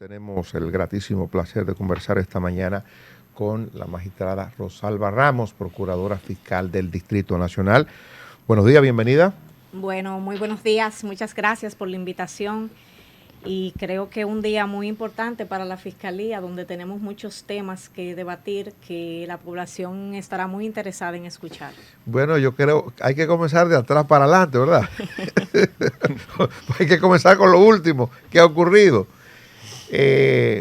Tenemos el gratísimo placer de conversar esta mañana con la magistrada Rosalba Ramos, procuradora fiscal del Distrito Nacional. Buenos días, bienvenida. Bueno, muy buenos días, muchas gracias por la invitación y creo que un día muy importante para la Fiscalía, donde tenemos muchos temas que debatir que la población estará muy interesada en escuchar. Bueno, yo creo que hay que comenzar de atrás para adelante, ¿verdad? Hay que comenzar con lo último que ha ocurrido.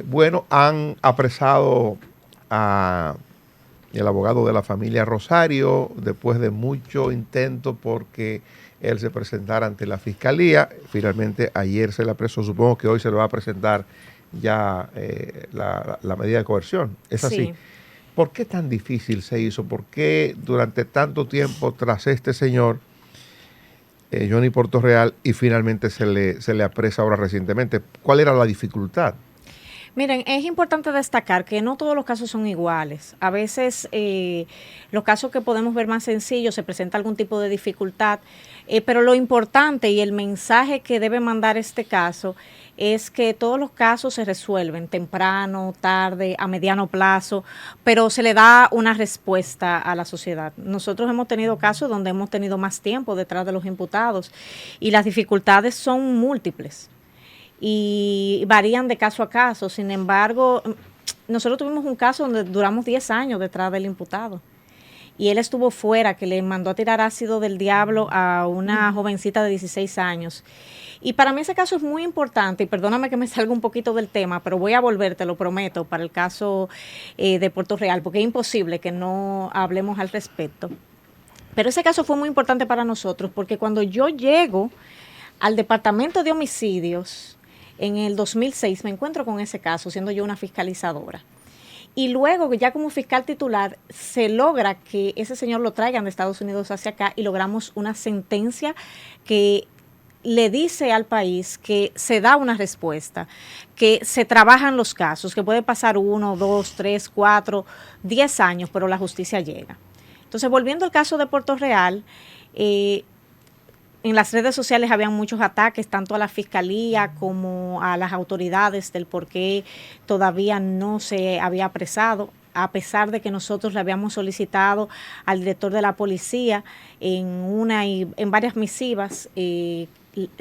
Bueno, han apresado a el abogado de la familia Rosario después de mucho intento porque él se presentara ante la fiscalía. Finalmente ayer se le apresó, supongo que hoy se le va a presentar ya la medida de coerción. ¿Es así? Sí. ¿Por qué tan difícil se hizo? ¿Por qué durante tanto tiempo tras este señor, Johnny Portorreal, y finalmente se le apresa ahora recientemente? ¿Cuál era la dificultad? Miren, es importante destacar que no todos los casos son iguales. A veces los casos que podemos ver más sencillos se presenta algún tipo de dificultad, pero lo importante y el mensaje que debe mandar este caso es que todos los casos se resuelven temprano, tarde, a mediano plazo, pero se le da una respuesta a la sociedad. Nosotros hemos tenido casos donde hemos tenido más tiempo detrás de los imputados y las dificultades son múltiples y varían de caso a caso. Sin embargo, nosotros tuvimos un caso donde duramos 10 años detrás del imputado y él estuvo fuera, que le mandó a tirar ácido del diablo a una jovencita de 16 años. Y para mí ese caso es muy importante, y perdóname que me salga un poquito del tema, pero voy a volver, te lo prometo, para el caso de Portorreal, porque es imposible que no hablemos al respecto. Pero ese caso fue muy importante para nosotros, porque cuando yo llego al Departamento de Homicidios, en el 2006 me encuentro con ese caso, siendo yo una fiscalizadora. Y luego, ya como fiscal titular, se logra que ese señor lo traigan de Estados Unidos hacia acá y logramos una sentencia que le dice al país que se da una respuesta, que se trabajan los casos, que puede pasar 1, 2, 3, 4, 10 años, pero la justicia llega. Entonces, volviendo al caso de Portorreal, en las redes sociales habían muchos ataques, tanto a la fiscalía como a las autoridades, del por qué todavía no se había apresado, a pesar de que nosotros le habíamos solicitado al director de la policía en varias misivas,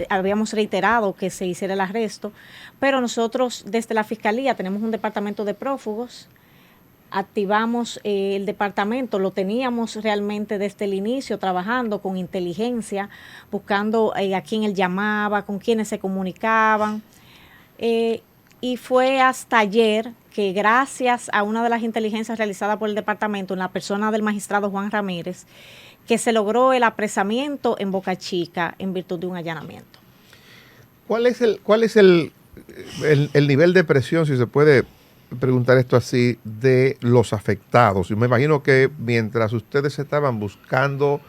habíamos reiterado que se hiciera el arresto, pero nosotros desde la fiscalía tenemos un departamento de prófugos. Activamos el departamento, lo teníamos realmente desde el inicio trabajando con inteligencia, buscando a quién él llamaba, con quiénes se comunicaban. Y fue hasta ayer que, gracias a una de las inteligencias realizadas por el departamento, en la persona del magistrado Juan Ramírez, que se logró el apresamiento en Boca Chica en virtud de un allanamiento. ¿Cuál es el nivel de presión, si se puede preguntar esto así, de los afectados? Yo me imagino que mientras ustedes estaban buscando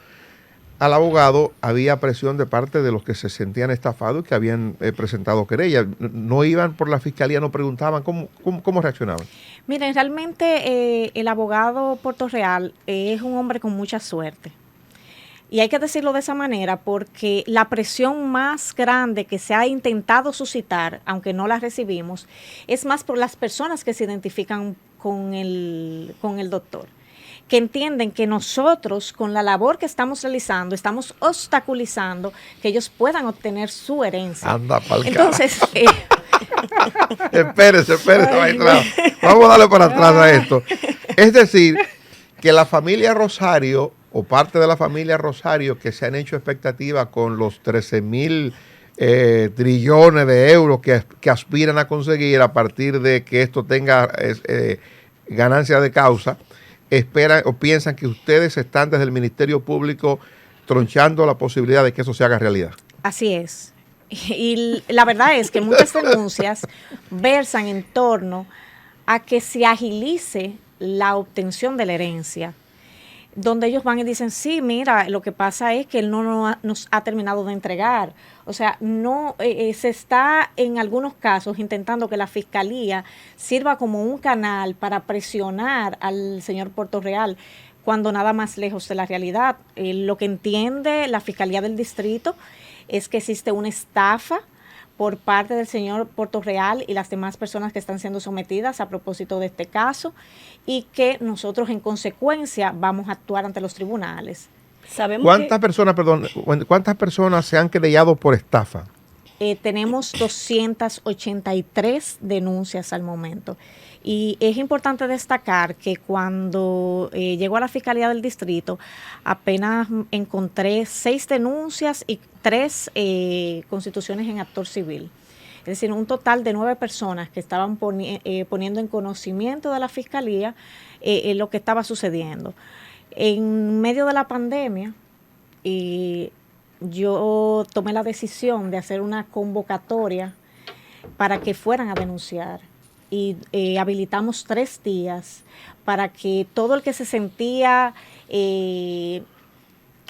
al abogado, había presión de parte de los que se sentían estafados y que habían presentado querella. No iban por la fiscalía, no preguntaban, ¿cómo reaccionaban? Miren, realmente el abogado Portorreal es un hombre con mucha suerte. Y hay que decirlo de esa manera porque la presión más grande que se ha intentado suscitar, aunque no la recibimos, es más por las personas que se identifican con el doctor, que entienden que nosotros, con la labor que estamos realizando, estamos obstaculizando que ellos puedan obtener su herencia. Anda pa'l Entonces, espérese, magistrado. Vamos a darle para atrás a esto. Es decir, que la familia Rosario, o parte de la familia Rosario, que se han hecho expectativas con los 13,000 trillones de euros que aspiran a conseguir a partir de que esto tenga ganancia de causa, esperan o piensan que ustedes están desde el Ministerio Público tronchando la posibilidad de que eso se haga realidad. Así es. Y la verdad es que muchas denuncias versan en torno a que se agilice la obtención de la herencia, donde ellos van y dicen, sí, mira, lo que pasa es que él no nos ha terminado de entregar. O sea, no se está en algunos casos intentando que la fiscalía sirva como un canal para presionar al señor Portorreal, cuando nada más lejos de la realidad. Lo que entiende la Fiscalía del Distrito es que existe una estafa por parte del señor Portorreal y las demás personas que están siendo sometidas a propósito de este caso, y que nosotros en consecuencia vamos a actuar ante los tribunales. Sabemos ¿Cuántas personas se han querellado por estafa? Tenemos 283 denuncias al momento. Y es importante destacar que cuando llego a la Fiscalía del Distrito, apenas encontré 6 denuncias y 3 constituciones en actor civil. Es decir, un total de 9 personas que estaban poniendo en conocimiento de la Fiscalía lo que estaba sucediendo. En medio de la pandemia, yo tomé la decisión de hacer una convocatoria para que fueran a denunciar, y habilitamos 3 días para que todo el que se sentía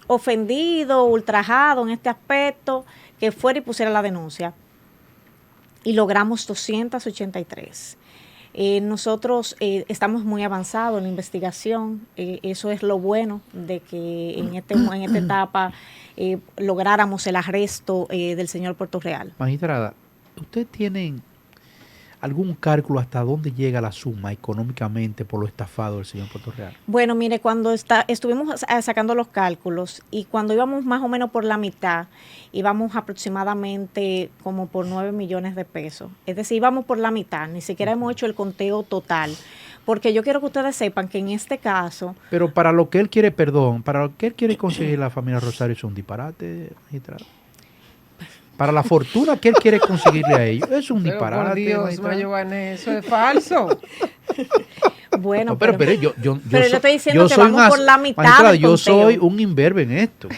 ofendido, ultrajado en este aspecto, que fuera y pusiera la denuncia. Y logramos 283. Nosotros estamos muy avanzados en la investigación. Eso es lo bueno de que en esta etapa lográramos el arresto del señor Portorreal. Magistrada, ¿usted tiene algún cálculo hasta dónde llega la suma económicamente por lo estafado del señor Portorreal? Bueno, mire, cuando estuvimos sacando los cálculos, y cuando íbamos más o menos por la mitad, íbamos aproximadamente como por 9 millones de pesos. Es decir, íbamos por la mitad, ni siquiera hemos hecho el conteo total. Porque yo quiero que ustedes sepan que en este caso... Pero para lo que él quiere, para lo que él quiere conseguir la familia Rosario es un disparate, magistrada. Para la fortuna que él quiere conseguirle a ellos, es un disparate. Por Dios, Giovanni, eso es falso. Bueno, no, pero yo estoy diciendo que vamos por la mitad del yo conteo. soy un imberbe en esto.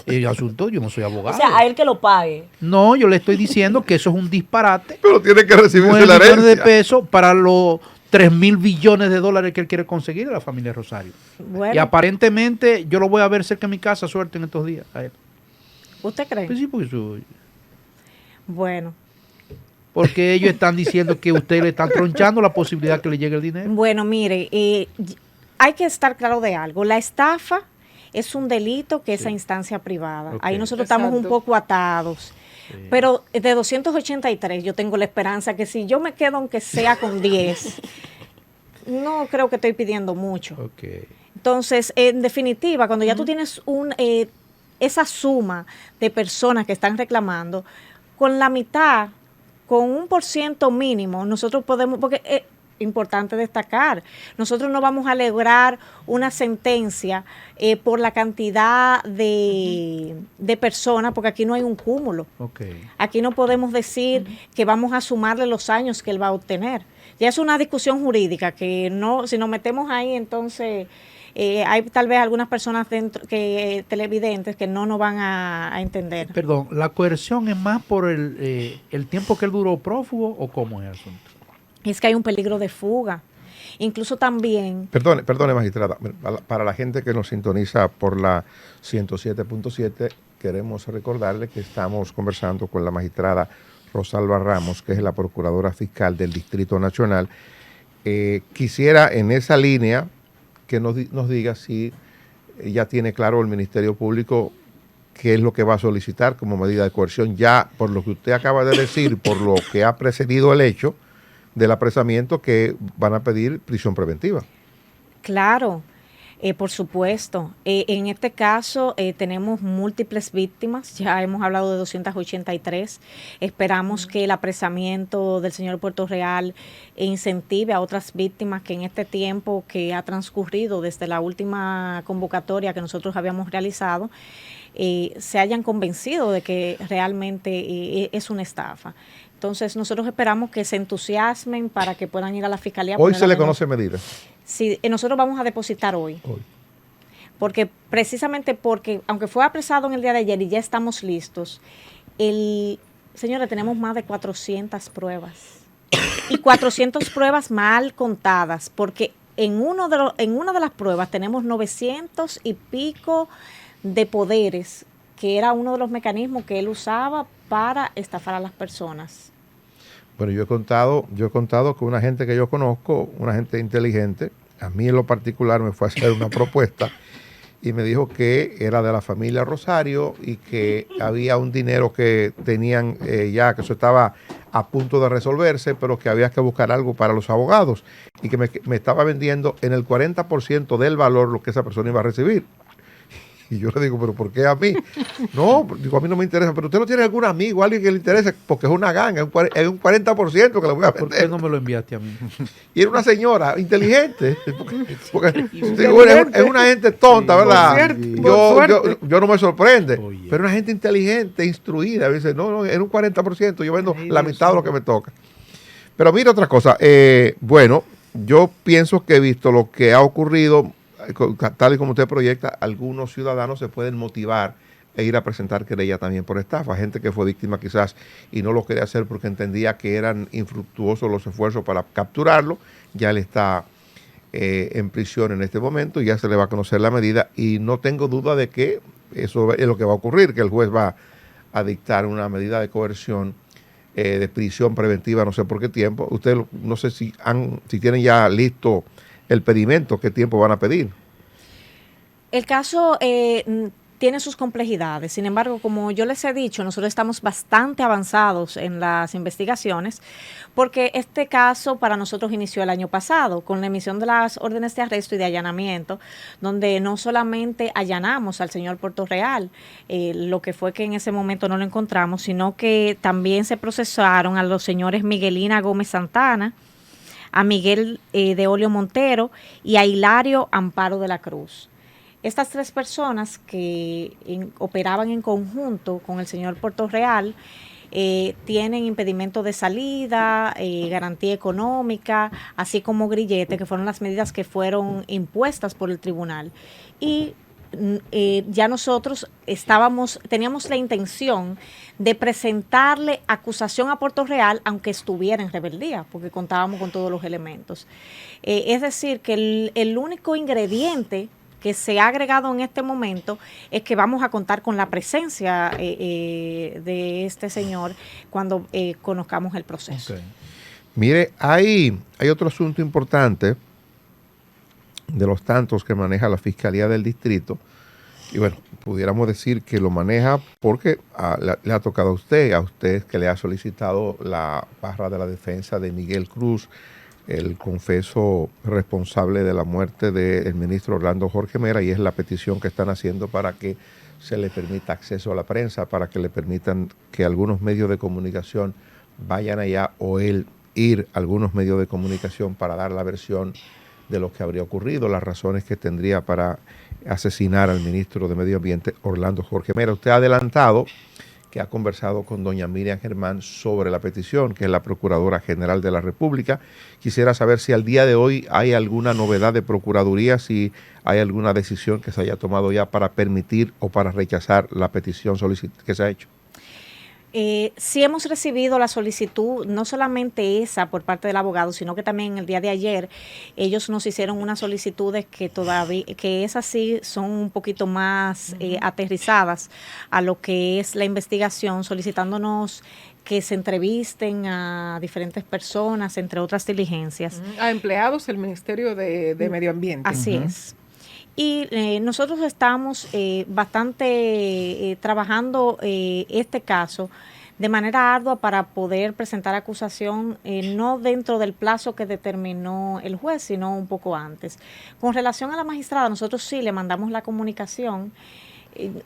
El asunto, yo no soy abogado. O sea, a él que lo pague. No, yo le estoy diciendo que eso es un disparate. Pero tiene que recibirse 9 la millones de herencia. pesos para los 3.000 billones de dólares que él quiere conseguir a la familia Rosario. Bueno, Y aparentemente yo lo voy a ver cerca de mi casa, suerte en estos días. A él. ¿usted cree? Pues sí, Bueno. porque ellos están diciendo que ustedes le están tronchando la posibilidad que le llegue el dinero. Bueno, mire, hay que estar claro de algo. La estafa es un delito que es a instancia privada. Ok. Ahí nosotros estamos un poco atados. Sí. Pero de 283 yo tengo la esperanza que si yo me quedo aunque sea con 10, no creo que estoy pidiendo mucho. Ok. Entonces, en definitiva, cuando ya tú tienes esa suma de personas que están reclamando, con la mitad, con un % mínimo, nosotros podemos, porque es importante destacar, nosotros no vamos a lograr una sentencia por la cantidad de personas, porque aquí no hay un cúmulo. Okay. Aquí no podemos decir que vamos a sumarle los años que él va a obtener. Ya es una discusión jurídica que no, si nos metemos ahí, entonces hay tal vez algunas personas dentro televidentes que no nos van a entender. Perdón, ¿la coerción es más por el tiempo que él duró prófugo o cómo es el asunto? Es que hay un peligro de fuga. Incluso también... Perdone, magistrada. Para la gente que nos sintoniza por la 107.7, queremos recordarle que estamos conversando con la magistrada Rosalba Ramos, que es la procuradora fiscal del Distrito Nacional. Quisiera en esa línea que nos diga si ya tiene claro el Ministerio Público qué es lo que va a solicitar como medida de coerción, ya por lo que usted acaba de decir, por lo que ha precedido el hecho del apresamiento, que van a pedir prisión preventiva. Claro, por supuesto. En este caso tenemos múltiples víctimas, ya hemos hablado de 283. Esperamos que el apresamiento del señor Portorreal incentive a otras víctimas que en este tiempo que ha transcurrido desde la última convocatoria que nosotros habíamos realizado, se hayan convencido de que realmente es una estafa. Entonces, nosotros esperamos que se entusiasmen para que puedan ir a la fiscalía. Hoy se le conoce medida. Sí, nosotros vamos a depositar hoy. Porque precisamente porque, aunque fue apresado en el día de ayer y ya estamos listos, señores, tenemos más de 400 pruebas. Y 400 pruebas mal contadas, porque en una de las pruebas tenemos 900 y pico de poderes, que era uno de los mecanismos que él usaba para estafar a las personas. Bueno, yo he contado con una gente que yo conozco, una gente inteligente. A mí en lo particular me fue a hacer una propuesta y me dijo que era de la familia Rosario y que había un dinero que tenían ya, que eso estaba a punto de resolverse, pero que había que buscar algo para los abogados y que me estaba vendiendo en el 40% del valor lo que esa persona iba a recibir. Y yo le digo, ¿pero por qué a mí? No, digo, a mí no me interesa. Pero usted no tiene algún amigo, alguien que le interese, porque es una ganga, es un 40% que le voy a vender. ¿Por qué no me lo enviaste a mí? Y era una señora inteligente. Porque digo, es una gente tonta, sí, ¿verdad? Yo no me sorprende. Oh, yeah. Pero una gente inteligente, instruida. Dice, no, era un 40%, yo vendo la mitad de lo que me toca. Pero mira otra cosa. Bueno, yo pienso que he visto lo que ha ocurrido. Tal y como usted proyecta, algunos ciudadanos se pueden motivar e ir a presentar querella también por estafa. Gente que fue víctima quizás y no lo quería hacer porque entendía que eran infructuosos los esfuerzos para capturarlo. Ya él está en prisión en este momento y ya se le va a conocer la medida. Y no tengo duda de que eso es lo que va a ocurrir, que el juez va a dictar una medida de coerción de prisión preventiva, no sé por qué tiempo. Usted no sé si tienen ya listo el pedimento, ¿qué tiempo van a pedir? El caso tiene sus complejidades. Sin embargo, como yo les he dicho, nosotros estamos bastante avanzados en las investigaciones porque este caso para nosotros inició el año pasado con la emisión de las órdenes de arresto y de allanamiento, donde no solamente allanamos al señor Portorreal, lo que fue que en ese momento no lo encontramos, sino que también se procesaron a los señores Miguelina Gómez Santana, a Miguel de Olio Montero y a Hilario Amparo de la Cruz. Estas tres personas que operaban en conjunto con el señor Portorreal tienen impedimento de salida, garantía económica, así como grillete, que fueron las medidas que fueron impuestas por el tribunal. Y ya nosotros teníamos la intención de presentarle acusación a Portorreal aunque estuviera en rebeldía, porque contábamos con todos los elementos. Es decir, que el único ingrediente que se ha agregado en este momento es que vamos a contar con la presencia de este señor cuando conozcamos el proceso. Okay. Mire, hay otro asunto importante de los tantos que maneja la Fiscalía del Distrito, y bueno, pudiéramos decir que lo maneja porque le ha tocado a usted que le ha solicitado la barra de la defensa de Miguel Cruz, el confeso responsable de la muerte del ministro Orlando Jorge Mera, y es la petición que están haciendo para que se le permita acceso a la prensa, para que le permitan que algunos medios de comunicación vayan allá o él ir a algunos medios de comunicación para dar la versión de lo que habría ocurrido, las razones que tendría para asesinar al ministro de Medio Ambiente, Orlando Jorge Mera. Usted ha adelantado que ha conversado con doña Miriam Germán sobre la petición, que es la Procuradora General de la República. Quisiera saber si al día de hoy hay alguna novedad de Procuraduría, si hay alguna decisión que se haya tomado ya para permitir o para rechazar la petición que se ha hecho. Sí hemos recibido la solicitud, no solamente esa por parte del abogado, sino que también el día de ayer ellos nos hicieron unas solicitudes que esas sí son un poquito más aterrizadas a lo que es la investigación, solicitándonos que se entrevisten a diferentes personas, entre otras diligencias. A empleados del Ministerio de Medio Ambiente. Así es. Y nosotros estamos bastante trabajando este caso de manera ardua para poder presentar acusación no dentro del plazo que determinó el juez, sino un poco antes. Con relación a la magistrada, nosotros sí le mandamos la comunicación.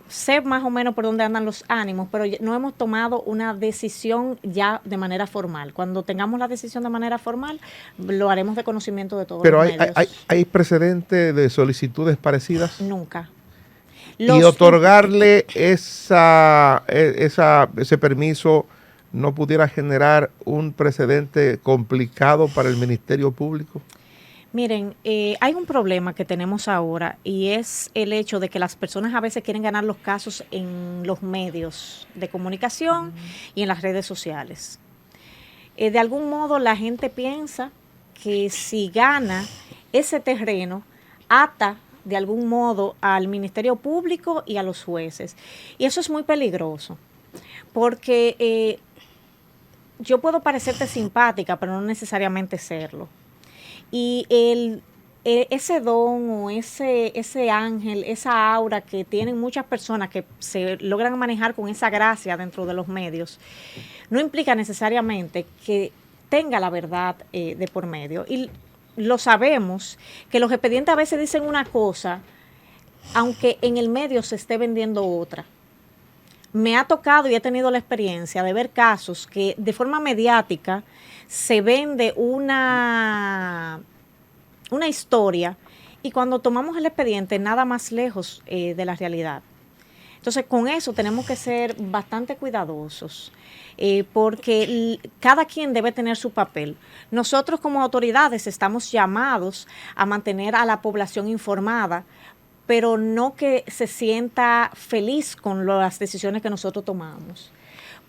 Sé más o menos por dónde andan los ánimos, pero no hemos tomado una decisión ya de manera formal. Cuando tengamos la decisión de manera formal, lo haremos de conocimiento de todos los medios. Pero ¿hay precedente de solicitudes parecidas? Nunca. Y otorgarle ese permiso no pudiera generar un precedente complicado para el Ministerio Público. Miren, hay un problema que tenemos ahora y es el hecho de que las personas a veces quieren ganar los casos en los medios de comunicación y en las redes sociales. De algún modo la gente piensa que si gana ese terreno, ata de algún modo al Ministerio Público y a los jueces. Y eso es muy peligroso porque yo puedo parecerte simpática, pero no necesariamente serlo. Y ese don o ese ángel, esa aura que tienen muchas personas que se logran manejar con esa gracia dentro de los medios, no implica necesariamente que tenga la verdad de por medio. Y lo sabemos, que los expedientes a veces dicen una cosa, aunque en el medio se esté vendiendo otra. Me ha tocado y he tenido la experiencia de ver casos que de forma mediática se vende una historia y cuando tomamos el expediente nada más lejos de la realidad. Entonces, con eso tenemos que ser bastante cuidadosos, porque cada quien debe tener su papel. Nosotros como autoridades estamos llamados a mantener a la población informada, pero no que se sienta feliz con las decisiones que nosotros tomamos.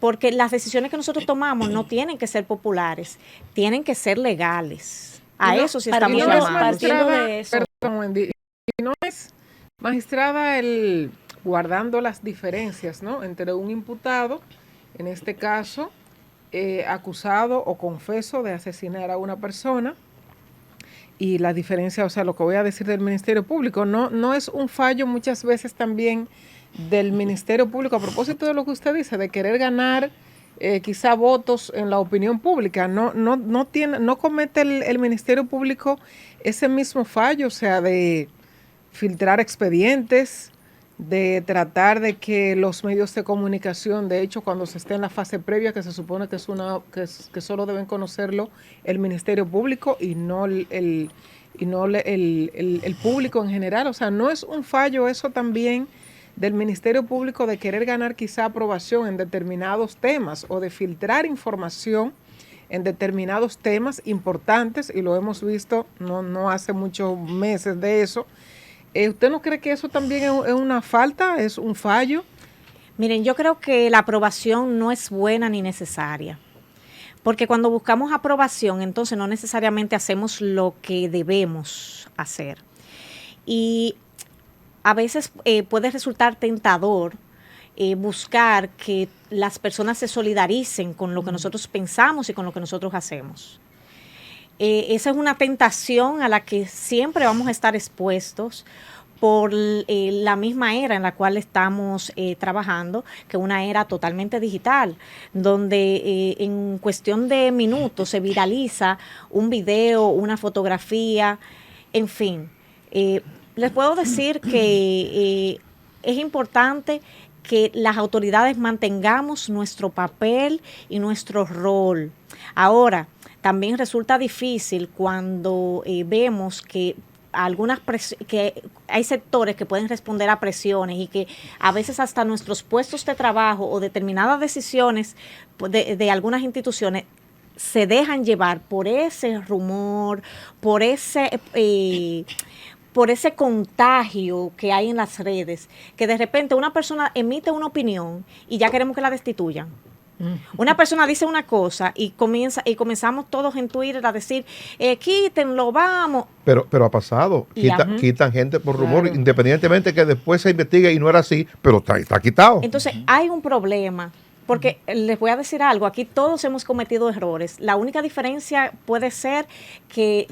Porque las decisiones que nosotros tomamos no tienen que ser populares, tienen que ser legales. A eso sí estamos llamados. Partiendo de eso. Perdón, Wendy, y no es, magistrada, guardando las diferencias, ¿no?, entre un imputado, en este caso, acusado o confeso de asesinar a una persona, y la diferencia, o sea, lo que voy a decir del Ministerio Público, no es un fallo muchas veces también del Ministerio Público, a propósito de lo que usted dice, de querer ganar quizá votos en la opinión pública. No comete el Ministerio Público ese mismo fallo, o sea, de filtrar expedientes, de tratar de que los medios de comunicación, de hecho, cuando se esté en la fase previa, que se supone que que solo deben conocerlo el Ministerio Público y no el público en general. O sea, no es un fallo eso también del Ministerio Público de querer ganar quizá aprobación en determinados temas o de filtrar información en determinados temas importantes, y lo hemos visto no hace muchos meses de eso. ¿Usted no cree que eso también es una falta, es un fallo? Miren, yo creo que la aprobación no es buena ni necesaria, porque cuando buscamos aprobación, entonces no necesariamente hacemos lo que debemos hacer. Y a veces puede resultar tentador buscar que las personas se solidaricen con lo que nosotros pensamos y con lo que nosotros hacemos. Esa es una tentación a la que siempre vamos a estar expuestos por la misma era en la cual estamos trabajando, que una era totalmente digital, donde en cuestión de minutos se viraliza un video, una fotografía, en fin. Les puedo decir que es importante que las autoridades mantengamos nuestro papel y nuestro rol. Ahora, también resulta difícil cuando vemos que que hay sectores que pueden responder a presiones y que a veces hasta nuestros puestos de trabajo o determinadas decisiones de algunas instituciones se dejan llevar por ese rumor, por ese contagio que hay en las redes, que de repente una persona emite una opinión y ya queremos que la destituyan. Una persona dice una cosa y comenzamos todos en Twitter a decir, quítenlo, vamos. Pero ha pasado, quitan gente por rumor, claro, independientemente que después se investigue y no era así, pero está quitado. Entonces hay un problema, porque les voy a decir algo, aquí todos hemos cometido errores. La única diferencia puede ser que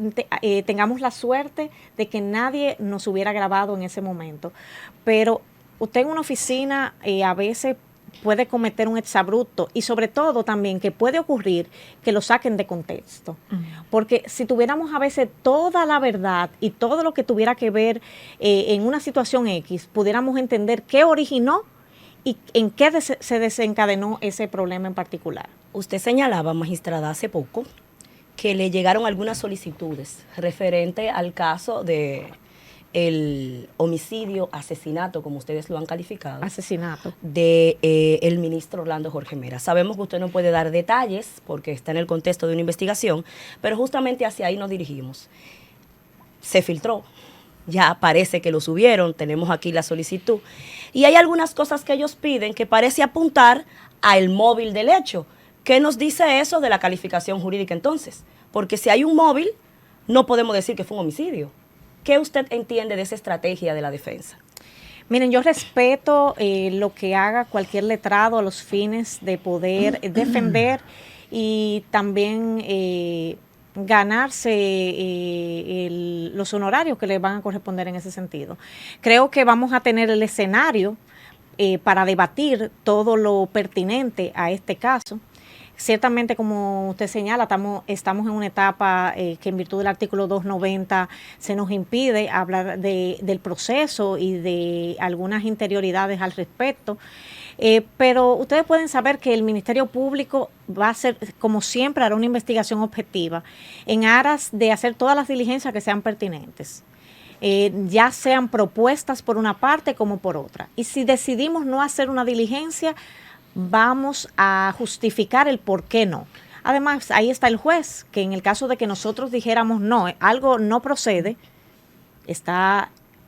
tengamos la suerte de que nadie nos hubiera grabado en ese momento. Pero usted en una oficina a veces puede cometer un exabrupto y sobre todo también que puede ocurrir que lo saquen de contexto. Porque si tuviéramos a veces toda la verdad y todo lo que tuviera que ver en una situación X, pudiéramos entender qué originó y en qué se desencadenó ese problema en particular. Usted señalaba, magistrada, hace poco que le llegaron algunas solicitudes referente al caso de el homicidio, asesinato, como ustedes lo han calificado. Asesinato. De el ministro Orlando Jorge Mera. Sabemos que usted no puede dar detalles porque está en el contexto de una investigación, pero justamente hacia ahí nos dirigimos. Se filtró, ya parece que lo subieron, tenemos aquí la solicitud. Y hay algunas cosas que ellos piden que parece apuntar al móvil del hecho. ¿Qué nos dice eso de la calificación jurídica entonces? Porque si hay un móvil, no podemos decir que fue un homicidio. ¿Qué usted entiende de esa estrategia de la defensa? Miren, yo respeto lo que haga cualquier letrado a los fines de poder defender y también ganarse los honorarios que le van a corresponder en ese sentido. Creo que vamos a tener el escenario para debatir todo lo pertinente a este caso. Ciertamente, como usted señala, estamos en una etapa que en virtud del artículo 290 se nos impide hablar del proceso y de algunas interioridades al respecto. Pero ustedes pueden saber que el Ministerio Público va a hacer, como siempre, hará una investigación objetiva en aras de hacer todas las diligencias que sean pertinentes. Ya sean propuestas por una parte como por otra. Y si decidimos no hacer una diligencia, vamos a justificar el por qué no. Además, ahí está el juez, que en el caso de que nosotros dijéramos no, algo no procede,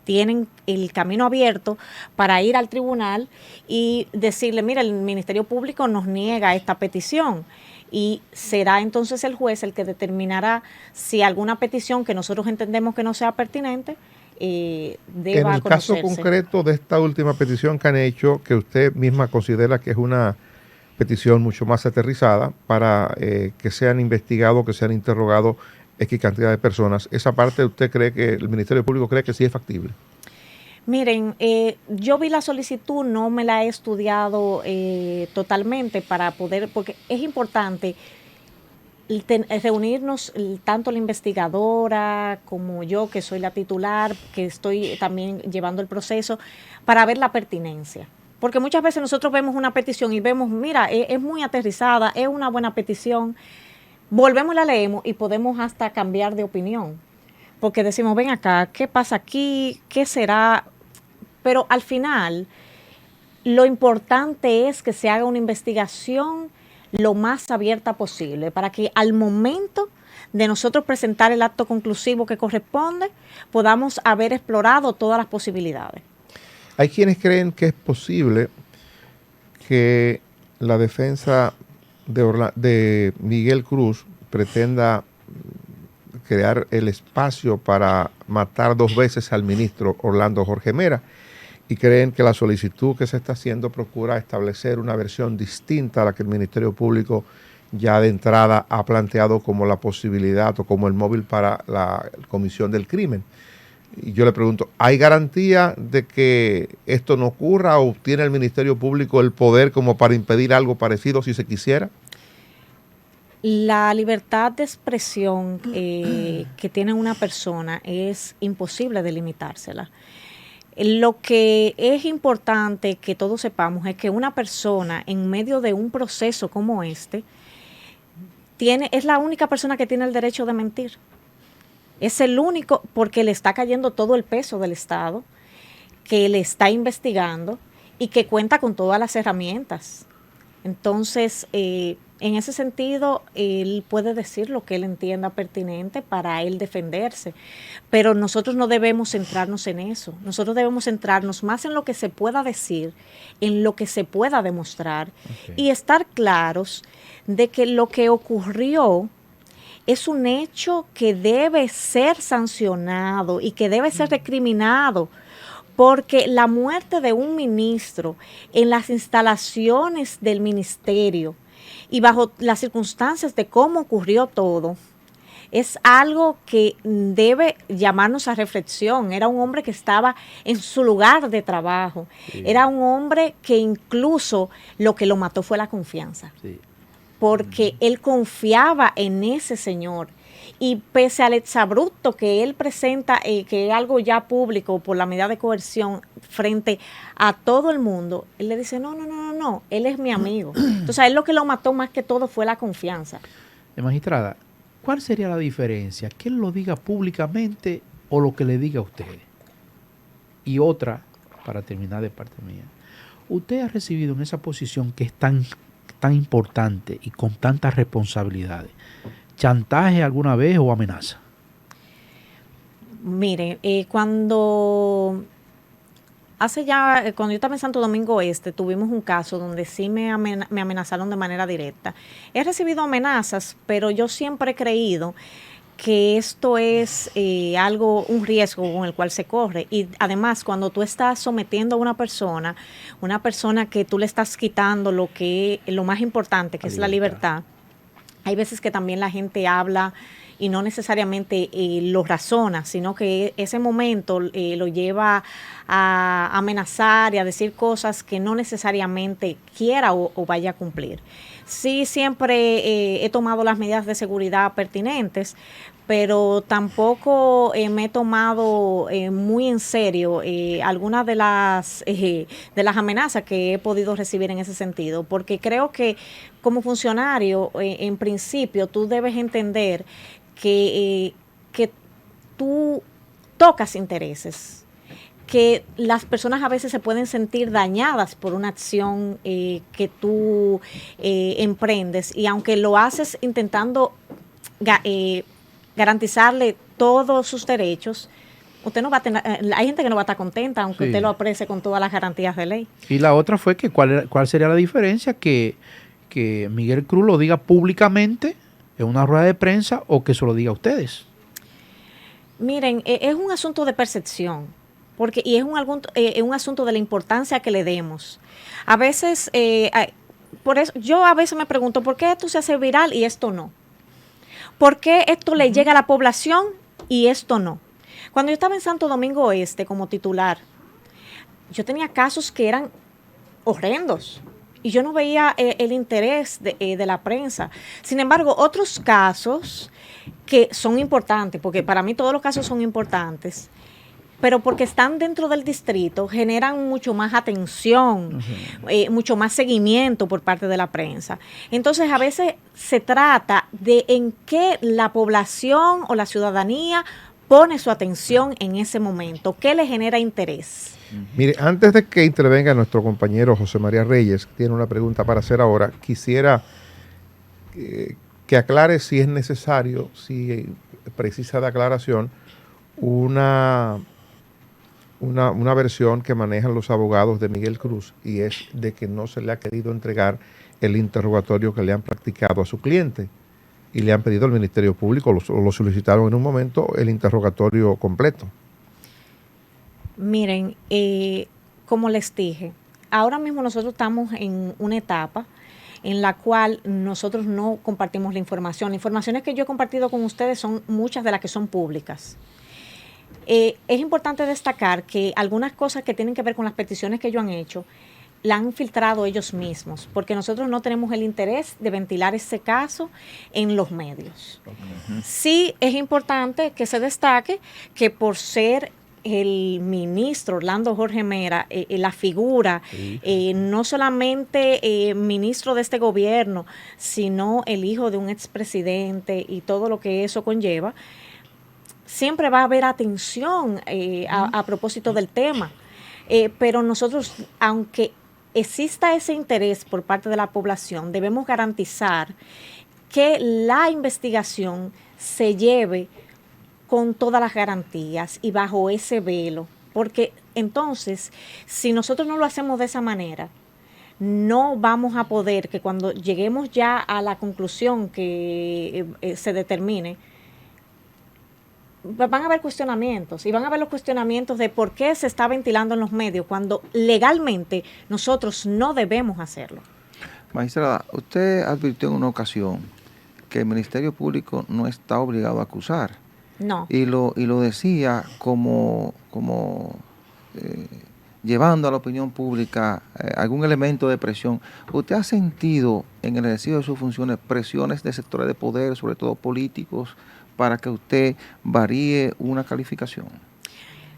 tienen el camino abierto para ir al tribunal y decirle, mira, el Ministerio Público nos niega esta petición. Y será entonces el juez el que determinará si alguna petición que nosotros entendemos que no sea pertinente deba en el caso concreto de esta última petición que han hecho, que usted misma considera que es una petición mucho más aterrizada para que sean investigados, que sean interrogados X cantidad de personas, esa parte usted cree que el Ministerio Público cree que sí es factible. Miren, yo vi la solicitud, no me la he estudiado totalmente para poder, porque es importante reunirnos tanto la investigadora como yo, que soy la titular, que estoy también llevando el proceso, para ver la pertinencia. Porque muchas veces nosotros vemos una petición y vemos, mira, es muy aterrizada, es una buena petición, volvemos y la leemos y podemos hasta cambiar de opinión. Porque decimos, ven acá, ¿qué pasa aquí? ¿Qué será? Pero al final, lo importante es que se haga una investigación lo más abierta posible, para que al momento de nosotros presentar el acto conclusivo que corresponde, podamos haber explorado todas las posibilidades. Hay quienes creen que es posible que la defensa de Miguel Cruz pretenda crear el espacio para matar 2 veces al ministro Orlando Jorge Mera, y creen que la solicitud que se está haciendo procura establecer una versión distinta a la que el Ministerio Público ya de entrada ha planteado como la posibilidad o como el móvil para la comisión del crimen. Y yo le pregunto, ¿hay garantía de que esto no ocurra o tiene el Ministerio Público el poder como para impedir algo parecido si se quisiera? La libertad de expresión que tiene una persona es imposible delimitársela. Lo que es importante que todos sepamos es que una persona en medio de un proceso como este es la única persona que tiene el derecho de mentir. Es el único, porque le está cayendo todo el peso del Estado, que le está investigando y que cuenta con todas las herramientas. Entonces, en ese sentido, él puede decir lo que él entienda pertinente para él defenderse, pero nosotros no debemos centrarnos en eso. Nosotros debemos centrarnos más en lo que se pueda decir, en lo que se pueda demostrar, y estar claros de que lo que ocurrió es un hecho que debe ser sancionado y que debe ser recriminado, porque la muerte de un ministro en las instalaciones del ministerio y bajo las circunstancias de cómo ocurrió todo, es algo que debe llamarnos a reflexión. Era un hombre que estaba en su lugar de trabajo. Sí. Era un hombre que incluso lo que lo mató fue la confianza. Sí. Porque él confiaba en ese señor. Y pese al exabrupto que él presenta, que es algo ya público por la medida de coerción frente a todo el mundo, él le dice, no, él es mi amigo. Entonces, a él lo que lo mató más que todo fue la confianza. Magistrada, ¿cuál sería la diferencia? ¿Que él lo diga públicamente o lo que le diga a usted? Y otra, para terminar de parte mía, usted ha recibido en esa posición que es tan importante y con tantas responsabilidades, ¿chantaje alguna vez o amenaza? Mire, cuando yo estaba en Santo Domingo Este, tuvimos un caso donde sí me amenazaron de manera directa. He recibido amenazas, pero yo siempre he creído que esto es un riesgo con el cual se corre. Y además, cuando tú estás sometiendo a una persona que tú le estás quitando lo más importante, que es la libertad, Hay veces que también la gente habla y no necesariamente lo razona, sino que ese momento lo lleva a amenazar y a decir cosas que no necesariamente quiera o vaya a cumplir. Sí, siempre he tomado las medidas de seguridad pertinentes, pero tampoco me he tomado muy en serio algunas de las amenazas que he podido recibir en ese sentido, porque creo que como funcionario, en principio, tú debes entender que tú tocas intereses, que las personas a veces se pueden sentir dañadas por una acción que tú emprendes, y aunque lo haces intentando garantizarle todos sus derechos, usted no va a tener, hay gente que no va a estar contenta aunque Sí. usted lo aprecie con todas las garantías de ley. Y la otra fue que cuál sería la diferencia que Miguel Cruz lo diga públicamente en una rueda de prensa o que se lo diga a ustedes. Miren, es un asunto de percepción, porque y es un asunto de la importancia que le demos. A veces, por eso, yo a veces me pregunto, ¿por qué esto se hace viral y esto no? ¿Por qué esto le llega a la población y esto no? Cuando yo estaba en Santo Domingo Este como titular, yo tenía casos que eran horrendos y yo no veía el interés de la prensa. Sin embargo, otros casos que son importantes, porque para mí todos los casos son importantes, pero porque están dentro del distrito, generan mucho más atención, mucho más seguimiento por parte de la prensa. Entonces, a veces se trata de en qué la población o la ciudadanía pone su atención en ese momento, qué le genera interés. Mire, antes de que intervenga nuestro compañero José María Reyes, que tiene una pregunta para hacer ahora, quisiera que aclare si es necesario, si precisa de aclaración, una versión que manejan los abogados de Miguel Cruz, y es de que no se le ha querido entregar el interrogatorio que le han practicado a su cliente y le han pedido al Ministerio Público, lo solicitaron en un momento, el interrogatorio completo. Miren, como les dije, ahora mismo nosotros estamos en una etapa en la cual nosotros no compartimos la información. Las informaciones que yo he compartido con ustedes son muchas de las que son públicas. Es importante destacar que algunas cosas que tienen que ver con las peticiones que ellos han hecho, la han filtrado ellos mismos, porque nosotros no tenemos el interés de ventilar ese caso en los medios. Sí es importante que se destaque que por ser el ministro Orlando Jorge Mera, la figura, no solamente ministro de este gobierno, sino el hijo de un expresidente y todo lo que eso conlleva, siempre va a haber atención a propósito del tema. Pero nosotros, aunque exista ese interés por parte de la población, debemos garantizar que la investigación se lleve con todas las garantías y bajo ese velo, porque entonces, si nosotros no lo hacemos de esa manera, no vamos a poder que cuando lleguemos ya a la conclusión que se determine, van a haber cuestionamientos, y van a haber los cuestionamientos de por qué se está ventilando en los medios cuando legalmente nosotros no debemos hacerlo. Magistrada, usted advirtió en una ocasión que el Ministerio Público no está obligado a acusar. No. Y lo decía como llevando a la opinión pública algún elemento de presión. ¿Usted ha sentido en el ejercicio de sus funciones presiones de sectores de poder, sobre todo políticos, para que usted varíe una calificación?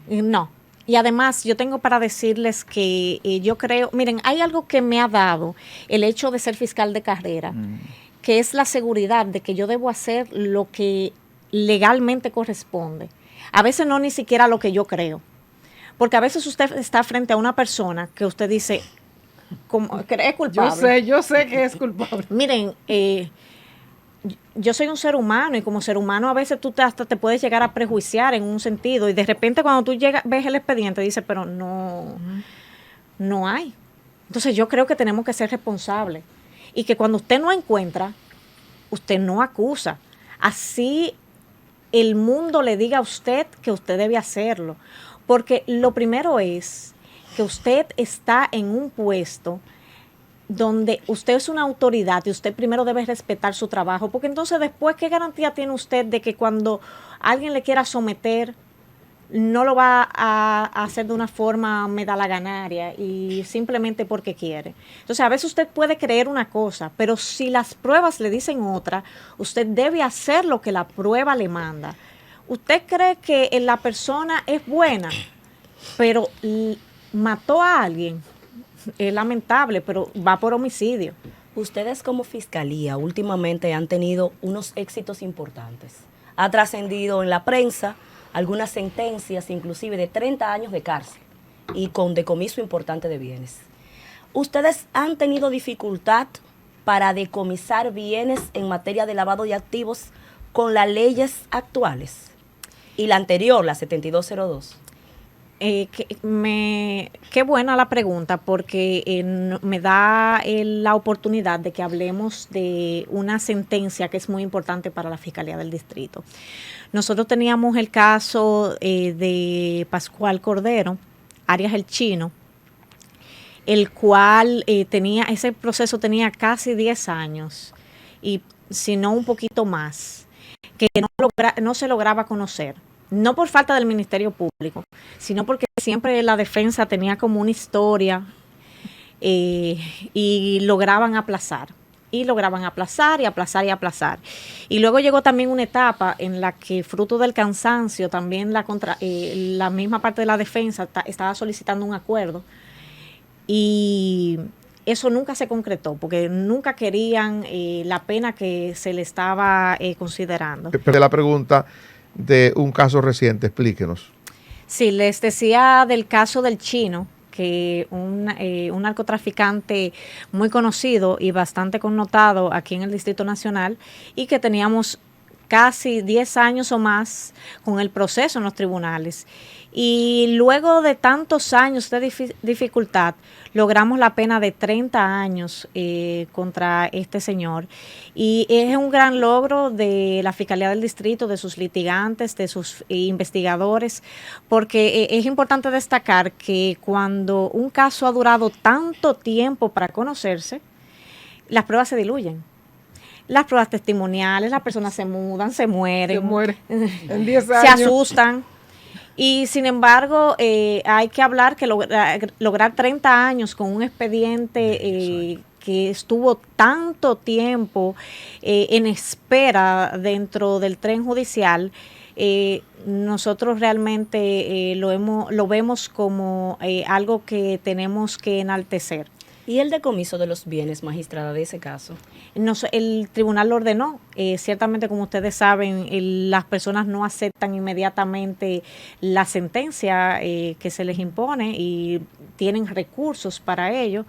No. Y además yo tengo para decirles que yo creo, miren, hay algo que me ha dado el hecho de ser fiscal de carrera, que es la seguridad de que yo debo hacer lo que legalmente corresponde. A veces no ni siquiera lo que yo creo. Porque a veces usted está frente a una persona que usted dice, como, que es culpable. Yo sé que es culpable. Miren, yo soy un ser humano, y como ser humano a veces tú hasta te puedes llegar a prejuiciar en un sentido, y de repente cuando tú ves el expediente dices, pero no hay. Entonces yo creo que tenemos que ser responsables, y que cuando usted no encuentra, usted no acusa. Así el mundo le diga a usted que usted debe hacerlo, porque lo primero es que usted está en un puesto donde usted es una autoridad y usted primero debe respetar su trabajo, porque entonces después, ¿qué garantía tiene usted de que cuando alguien le quiera someter, no lo va a hacer de una forma medalaganaria y simplemente porque quiere? Entonces, a veces usted puede creer una cosa, pero si las pruebas le dicen otra, usted debe hacer lo que la prueba le manda. ¿Usted cree que la persona es buena, pero mató a alguien? Es lamentable, pero va por homicidio. Ustedes como fiscalía últimamente han tenido unos éxitos importantes. Ha trascendido en la prensa algunas sentencias, inclusive de 30 años de cárcel y con decomiso importante de bienes. ¿Ustedes han tenido dificultad para decomisar bienes en materia de lavado de activos con las leyes actuales? Y la anterior, la 7202. Qué buena la pregunta, porque me da la oportunidad de que hablemos de una sentencia que es muy importante para la Fiscalía del Distrito. Nosotros teníamos el caso de Pascual Cordero, Arias el Chino, el cual ese proceso tenía casi 10 años, y si no un poquito más, que no se lograba conocer. No por falta del Ministerio Público, sino porque siempre la defensa tenía como una historia y lograban aplazar. Y lograban aplazar y aplazar y aplazar. Y luego llegó también una etapa en la que, fruto del cansancio, también la misma parte de la defensa estaba solicitando un acuerdo. Y eso nunca se concretó, porque nunca querían la pena que se le estaba considerando. Pero la pregunta de un caso reciente, explíquenos. Sí, les decía del caso del Chino, que un narcotraficante muy conocido y bastante connotado aquí en el Distrito Nacional, y que teníamos casi 10 años o más con el proceso en los tribunales. Y luego de tantos años de dificultad, logramos la pena de 30 años contra este señor. Y es un gran logro de la Fiscalía del Distrito, de sus litigantes, de sus investigadores, porque es importante destacar que cuando un caso ha durado tanto tiempo para conocerse, las pruebas se diluyen. Las pruebas testimoniales, las personas se mudan, se mueren. Se muere en 10 años. Se asustan. Y sin embargo, hay que hablar que lograr 30 años con un expediente que estuvo tanto tiempo en espera dentro del tren judicial, nosotros realmente lo vemos como algo que tenemos que enaltecer. ¿Y el decomiso de los bienes, magistrada, de ese caso? El tribunal lo ordenó. Ciertamente, como ustedes saben, las personas no aceptan inmediatamente la sentencia que se les impone y tienen recursos para ello.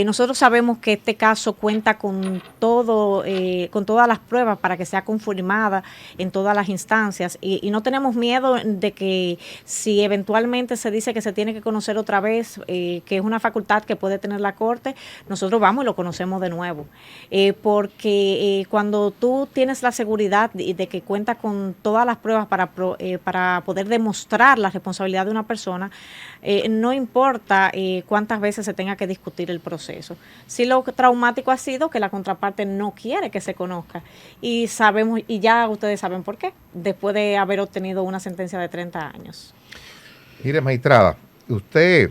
Nosotros sabemos que este caso cuenta con todas las pruebas para que sea confirmada en todas las instancias, y no tenemos miedo de que si eventualmente se dice que se tiene que conocer otra vez, que es una facultad que puede tener la Corte, nosotros vamos y lo conocemos de nuevo. Porque cuando tú tienes la seguridad de que cuenta con todas las pruebas para poder demostrar la responsabilidad de una persona, no importa cuántas veces se tenga que discutir el proceso. Sí, lo traumático ha sido que la contraparte no quiere que se conozca, y sabemos, y ya ustedes saben por qué, después de haber obtenido una sentencia de 30 años. Mire, magistrada, usted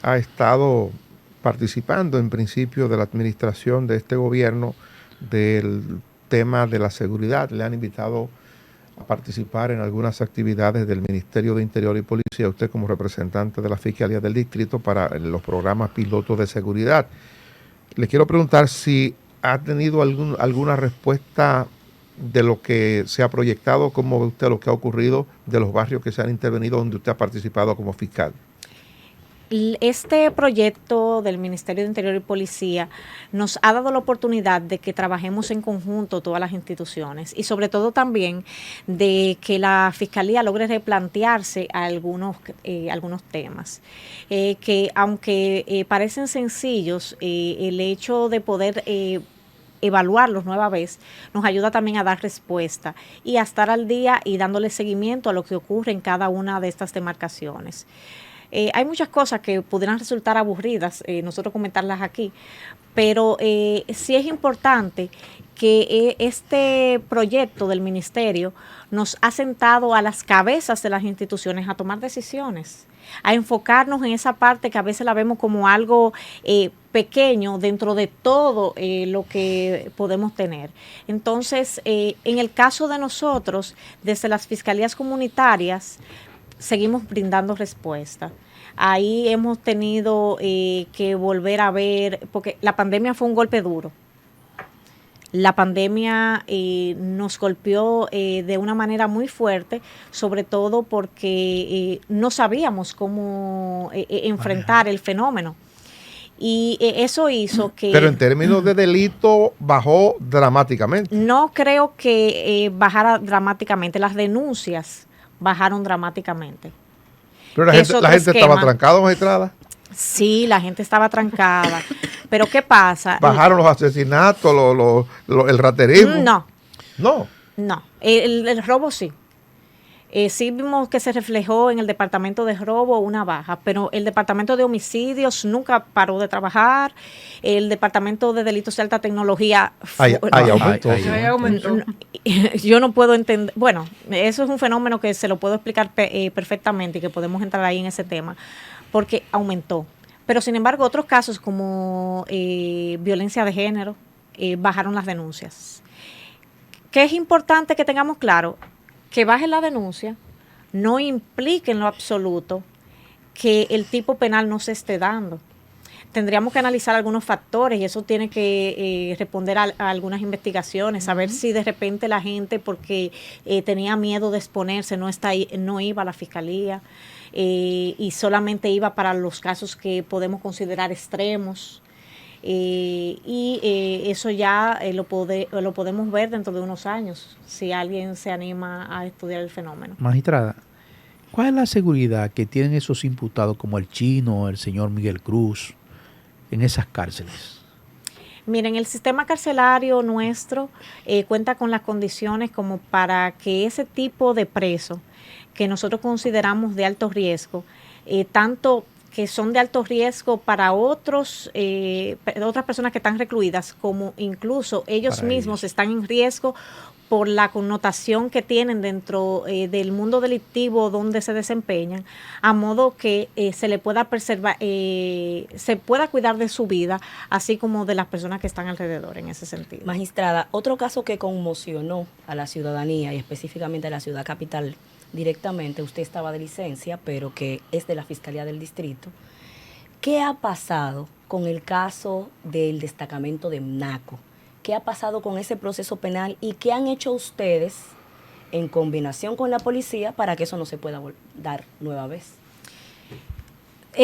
ha estado participando en principio de la administración de este gobierno del tema de la seguridad. Le han invitado a participar en algunas actividades del Ministerio de Interior y Policía, usted como representante de la Fiscalía del Distrito para los programas pilotos de seguridad. Le quiero preguntar si ha tenido alguna respuesta de lo que se ha proyectado, cómo ve usted lo que ha ocurrido, de los barrios que se han intervenido donde usted ha participado como fiscal. Este proyecto del Ministerio de Interior y Policía nos ha dado la oportunidad de que trabajemos en conjunto todas las instituciones, y sobre todo también de que la Fiscalía logre replantearse algunos temas que, aunque parecen sencillos, el hecho de poder evaluarlos nueva vez nos ayuda también a dar respuesta y a estar al día y dándole seguimiento a lo que ocurre en cada una de estas demarcaciones. Hay muchas cosas que pudieran resultar aburridas, nosotros comentarlas aquí, pero sí es importante que este proyecto del ministerio nos ha sentado a las cabezas de las instituciones a tomar decisiones, a enfocarnos en esa parte que a veces la vemos como algo pequeño dentro de todo lo que podemos tener. Entonces, en el caso de nosotros, desde las fiscalías comunitarias, seguimos brindando respuesta. Ahí hemos tenido que volver a ver, porque la pandemia fue un golpe duro. La pandemia nos golpeó de una manera muy fuerte, sobre todo porque no sabíamos cómo enfrentar el fenómeno. Y eso hizo que... Pero en términos de delito bajó dramáticamente. No creo que bajara dramáticamente. Las denuncias bajaron dramáticamente. Pero la gente estaba trancada, magistrada. Sí, la gente estaba trancada. Pero ¿qué pasa? ¿Bajaron los asesinatos, el raterismo? No. No. No. El robo sí. Sí vimos que se reflejó en el departamento de robo una baja, pero el departamento de homicidios nunca paró de trabajar. El departamento de delitos de alta tecnología aumentó. Yo no puedo entender, bueno, eso es un fenómeno que se lo puedo explicar perfectamente y que podemos entrar ahí en ese tema, porque aumentó. Pero sin embargo, otros casos como violencia de género bajaron las denuncias. ¿Qué es importante que tengamos claro? Que baje la denuncia no implica en lo absoluto que el tipo penal no se esté dando. Tendríamos que analizar algunos factores y eso tiene que responder a algunas investigaciones, saber si de repente la gente, porque tenía miedo de exponerse, no iba a la fiscalía y solamente iba para los casos que podemos considerar extremos. Eso ya lo podemos ver dentro de unos años, si alguien se anima a estudiar el fenómeno. Magistrada, ¿cuál es la seguridad que tienen esos imputados como el Chino, el señor Miguel Cruz, en esas cárceles? Miren, el sistema carcelario nuestro cuenta con las condiciones como para que ese tipo de preso que nosotros consideramos de alto riesgo, tanto que son de alto riesgo para otras personas que están recluidas, como incluso ellos mismos están en riesgo por la connotación que tienen dentro del mundo delictivo donde se desempeñan, a modo que se le pueda preservar, se pueda cuidar de su vida, así como de las personas que están alrededor en ese sentido. Magistrada, otro caso que conmocionó a la ciudadanía y específicamente a la ciudad capital directamente, usted estaba de licencia, pero que es de la Fiscalía del Distrito. ¿Qué ha pasado con el caso del destacamento de Naco? ¿Qué ha pasado con ese proceso penal y qué han hecho ustedes en combinación con la policía para que eso no se pueda dar nueva vez?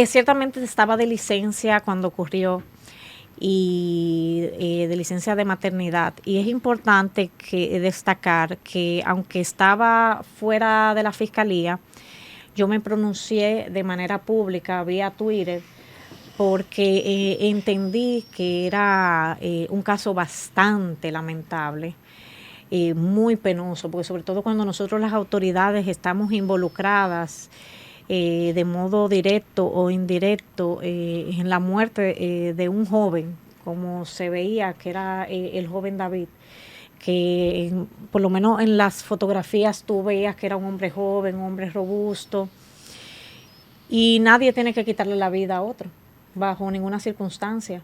Ciertamente estaba de licencia cuando ocurrió y de licencia de maternidad, y es importante destacar que aunque estaba fuera de la fiscalía, yo me pronuncié de manera pública vía Twitter porque entendí que era un caso bastante lamentable, muy penoso, porque sobre todo cuando nosotros las autoridades estamos involucradas de modo directo o indirecto en la muerte de un joven, como se veía que era el joven David, que por lo menos en las fotografías tú veías que era un hombre joven, un hombre robusto, y nadie tiene que quitarle la vida a otro, bajo ninguna circunstancia.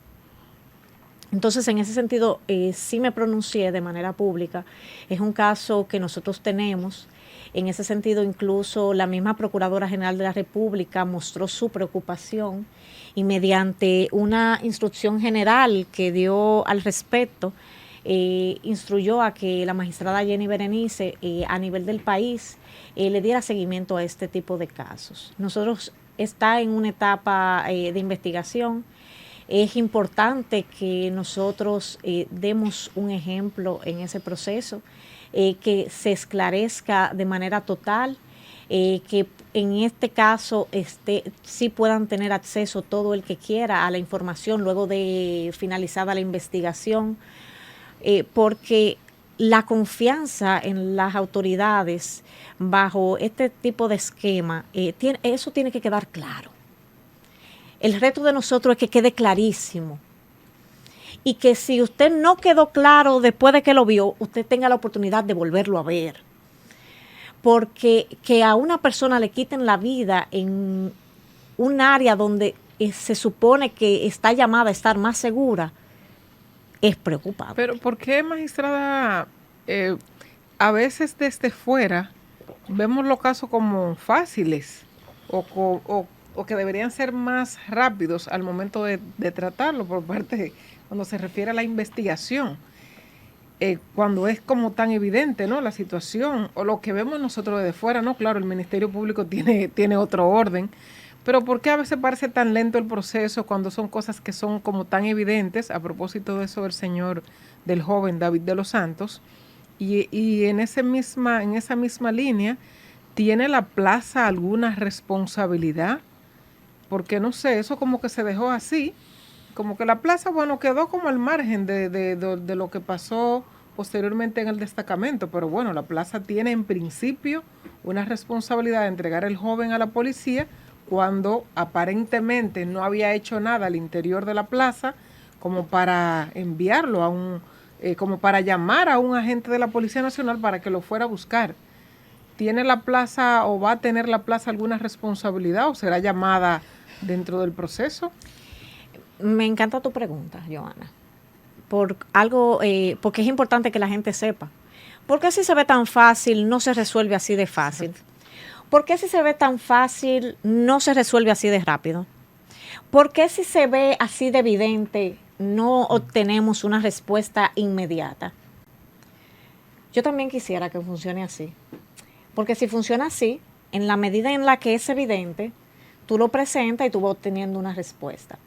Entonces, en ese sentido, sí me pronuncié de manera pública. Es un caso que nosotros tenemos. En ese sentido, incluso la misma Procuradora General de la República mostró su preocupación y mediante una instrucción general que dio al respecto, instruyó a que la magistrada Jenny Berenice a nivel del país le diera seguimiento a este tipo de casos. Nosotros está en una etapa de investigación. Es importante que nosotros demos un ejemplo en ese proceso, que se esclarezca de manera total, que en este caso sí puedan tener acceso todo el que quiera a la información luego de finalizada la investigación, porque la confianza en las autoridades bajo este tipo de esquema, eso tiene que quedar claro. El reto de nosotros es que quede clarísimo. Y que si usted no quedó claro después de que lo vio, usted tenga la oportunidad de volverlo a ver. Porque que a una persona le quiten la vida en un área donde se supone que está llamada a estar más segura, es preocupante. Pero ¿por qué, magistrada, a veces desde fuera vemos los casos como fáciles o que deberían ser más rápidos al momento de tratarlo por parte, cuando se refiere a la investigación? Cuando es como tan evidente, ¿no?, la situación, o lo que vemos nosotros desde fuera, ¿no? Claro, el Ministerio Público tiene otro orden, pero ¿por qué a veces parece tan lento el proceso cuando son cosas que son como tan evidentes? A propósito de eso del joven David de los Santos, y en esa misma línea, ¿tiene la plaza alguna responsabilidad? Porque no sé, eso como que se dejó así, como que la plaza, bueno, quedó como al margen de lo que pasó posteriormente en el destacamento, pero bueno, la plaza tiene en principio una responsabilidad de entregar el joven a la policía cuando aparentemente no había hecho nada al interior de la plaza como para enviarlo como para llamar a un agente de la Policía Nacional para que lo fuera a buscar. ¿Tiene la plaza o va a tener la plaza alguna responsabilidad o será llamada dentro del proceso? Me encanta tu pregunta, Johanna, porque es importante que la gente sepa. ¿Por qué si se ve tan fácil no se resuelve así de fácil? ¿Por qué si se ve tan fácil no se resuelve así de rápido? ¿Por qué si se ve así de evidente no obtenemos una respuesta inmediata? Yo también quisiera que funcione así, porque si funciona así, en la medida en la que es evidente, tú lo presentas y tú vas obteniendo una respuesta.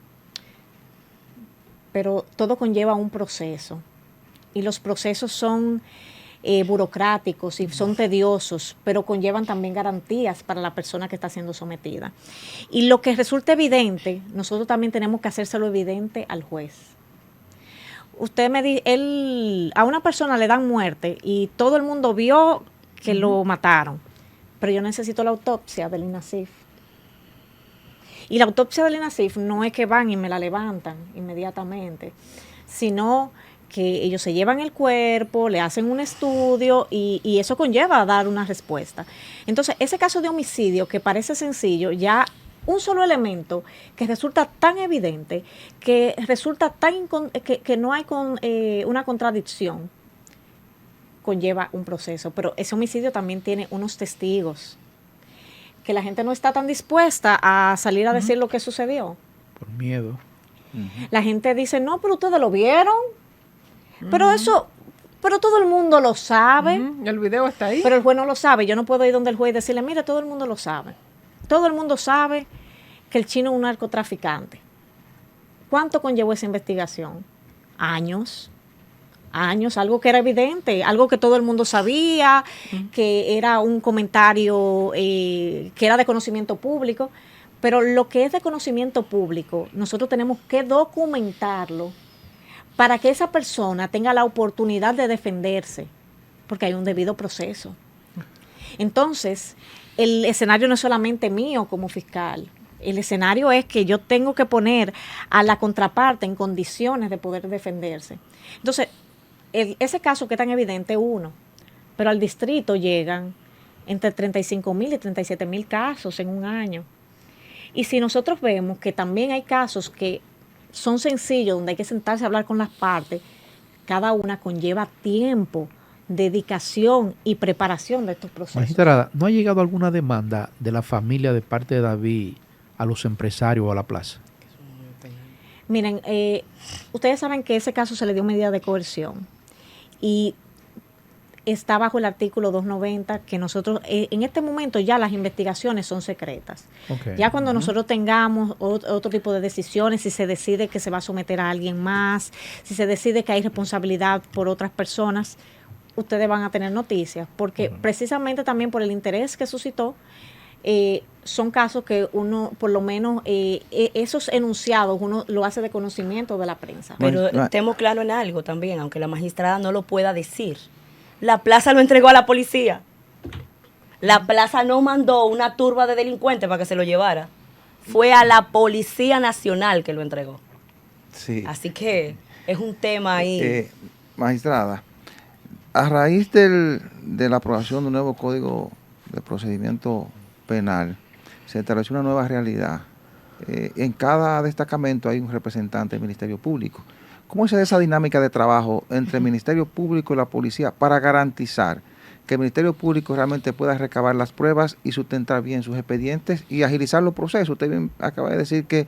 Pero todo conlleva un proceso y los procesos son burocráticos y son tediosos, pero conllevan también garantías para la persona que está siendo sometida. Y lo que resulta evidente, nosotros también tenemos que hacérselo evidente al juez. Usted me dice, a una persona le dan muerte y todo el mundo vio que lo mataron, pero yo necesito la autopsia del INASIF. Y la autopsia del INASIF no es que van y me la levantan inmediatamente, sino que ellos se llevan el cuerpo, le hacen un estudio y eso conlleva a dar una respuesta. Entonces, ese caso de homicidio que parece sencillo, ya un solo elemento que resulta tan evidente, que resulta que no hay una contradicción, conlleva un proceso. Pero ese homicidio también tiene unos testigos, que la gente no está tan dispuesta a salir a decir lo que sucedió. Por miedo. La gente dice, no, pero ustedes lo vieron. Pero todo el mundo lo sabe. El video está ahí. Pero el juez no lo sabe. Yo no puedo ir donde el juez y decirle, mire, todo el mundo lo sabe. Todo el mundo sabe que el chino es un narcotraficante. ¿Cuánto conllevó esa investigación? Años, algo que era evidente, algo que todo el mundo sabía, que era un comentario que era de conocimiento público, pero lo que es de conocimiento público, nosotros tenemos que documentarlo para que esa persona tenga la oportunidad de defenderse, porque hay un debido proceso. Entonces, el escenario no es solamente mío como fiscal. El escenario es que yo tengo que poner a la contraparte en condiciones de poder defenderse. Entonces, ese caso que es tan evidente, uno, pero al distrito llegan entre 35,000 y 37,000 casos en un año. Y si nosotros vemos que también hay casos que son sencillos, donde hay que sentarse a hablar con las partes, cada una conlleva tiempo, dedicación y preparación de estos procesos. Magistrada, ¿no ha llegado alguna demanda de la familia de parte de David a los empresarios o a la plaza? Miren, ustedes saben que ese caso se le dio medida de coerción y está bajo el artículo 290, que nosotros, en este momento ya las investigaciones son secretas. Okay. Ya cuando nosotros tengamos otro tipo de decisiones, si se decide que se va a someter a alguien más, si se decide que hay responsabilidad por otras personas, ustedes van a tener noticias, porque precisamente también por el interés que suscitó, son casos que uno, por lo menos, esos enunciados, uno lo hace de conocimiento de la prensa. Pero estemos claros en algo también, aunque la magistrada no lo pueda decir. La plaza lo entregó a la policía. La plaza no mandó una turba de delincuentes para que se lo llevara. Fue a la Policía Nacional que lo entregó. Sí. Así que es un tema ahí. Magistrada, a raíz de la aprobación de un nuevo código de procedimiento penal, se estableció una nueva realidad. En cada destacamento hay un representante del Ministerio Público. ¿Cómo es esa dinámica de trabajo entre el Ministerio Público y la policía para garantizar que el Ministerio Público realmente pueda recabar las pruebas y sustentar bien sus expedientes y agilizar los procesos? Usted bien acaba de decir que